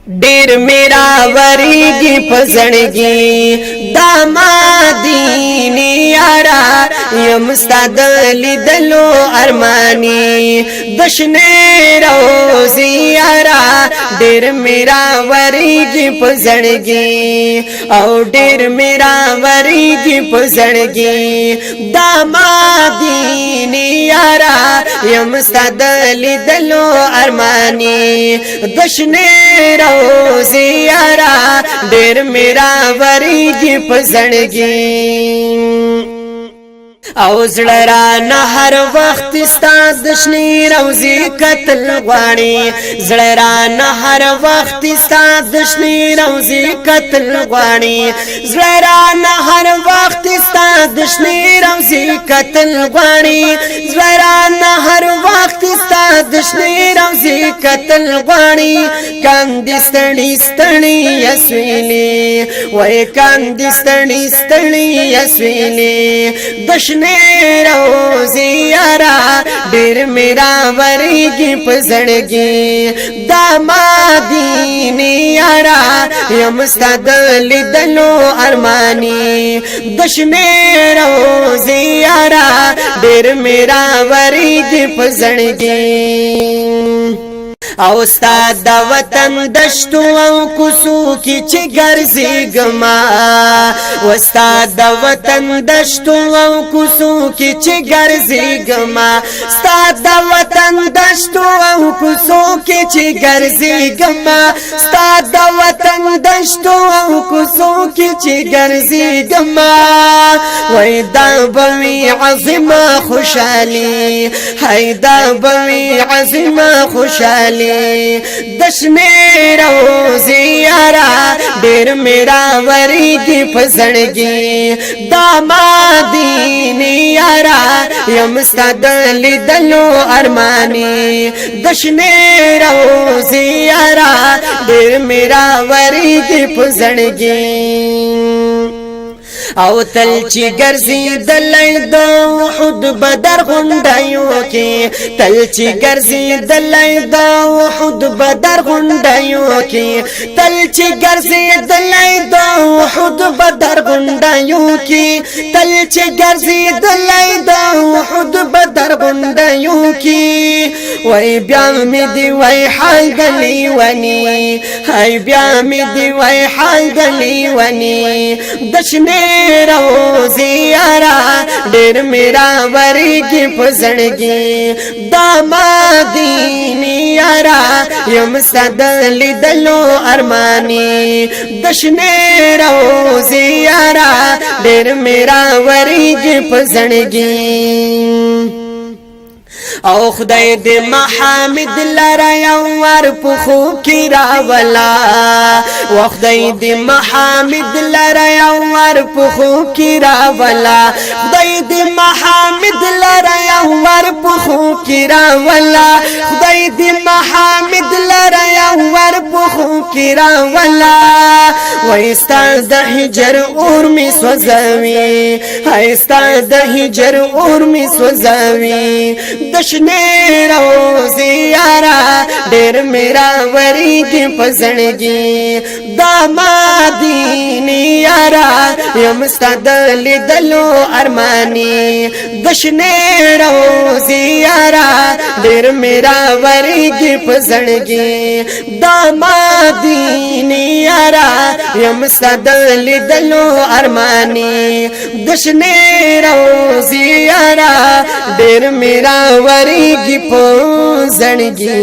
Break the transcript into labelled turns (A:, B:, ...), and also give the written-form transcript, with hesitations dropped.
A: ډیر میرا وریږي پزړګي دامادینی یارا یم ستاد لیدلو ارمانی دشنه روزی یارا ډیر میرا وریږي پزړګي او ډیر میرا وریږي پزړګي دامادینی یارا یم ستاد لیدلو ارمانی دشنه روزی یارا ډیر میرا وریږي پزړګي او زړه نه هر وخت ستاد شنی روزي قتل غواړي زړه نه هر وخت ستاد شنی روزي قتل غواړي زړه نه هر وخت ستاد شنی روزي قتل غواړي زړه نه هر وخت ستاد شنی روزي قتل غواړي کاندي ستړي ستړي یسویلی وای کاندي ستړي ستړي یسویلی دشنه روزی یارا ډیر میرا وریږي پزړګي دامادینی یارا یم ستاد لیدلو ارمانی دشنه روزی یارا ډیر میرا وریږي پزړګي او استاد د وطن دشتو او کوسو کی چې ګرځي ګما استاد د وطن دشتو او کوسو کی چې ګرځي ګما استاد د وطن دشتو او کوسو کی چې ګرځي ګما استاد د وطن دشتو او کوسو کی چې ګرځي ګما وای دا بوي عظمه خوشالي هيدا بوي عظمه خوشالي دشمه روزی یارا ډیر میرا وریږي پزړګي دامادینی یارا یم ستاد لیدلو ارمانی دشمه روزی یارا ډیر میرا وریږي پزړګي او تل چې ګرځي دلای د وحد بدر غونډایو کې تل چې ګرځي دلای د وحد بدر غونډایو کې تل چې ګرځي دلای د وحد بدر غونډایو کې تل چې ګرځي دلای د وحد بدر غونډایو کې وای بیا مې دی وای حال غلی ونی هاي بیا مې دی وای حال غلی ونی دشنه روزی یارا ډیر میرا وریږي پزړګي دامادینی یارا یم ستاد لیدلو ارمانی دشنه روزی یارا ډیر میرا وریږي پزړګي او خدای دې محمد لرا یوار په خوب کې راولا او خدای دې محمد لرا یوار په خوب کې راولا خدای دې محمد لرا یوار په خوب کې راولا خدای دې محمد لرا یوار په خوب کې راولا وایستا د هجر اور می سوځوي هایستا د هجر اور می سوځوي دشنه روزی یارا ډیر میرا وریږي پزړګي دامادینی یارا یم ستاد لیدلو ارمانی دشنه روزی یارا ډیر میرا وریږي پزړګي دامادینی یارا یم ستاد لیدلو ارمانی دشنه روزی یارا ډیر میرا وریږي پزړګي